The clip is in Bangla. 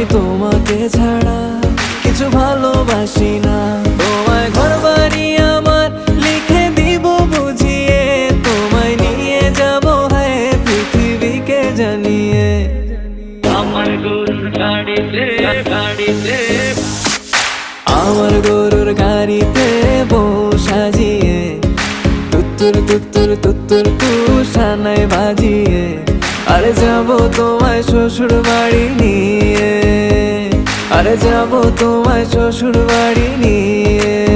আমি তোমাকে ছাড়া কিছু ভালোবাসি না। তোমায় ঘর বাড়ি আমার লিখে দিব বুঝিয়ে, তোমায় নিয়ে যাব হ্যাঁ পৃথিবীকে জানিয়ে। আমার গরুর গাড়িতে গাড়িতে আমার গরুর গাড়িতে বউ সাজিয়ে, তুত্তুর তুত্তুর তুত্তুর তুষানায় বাজিয়ে, আরে যাব তোমায় শ্বশুর বাড়ি নিয়ে, আরে যাব তোমায় শ্বশুর বাড়ি নিয়ে।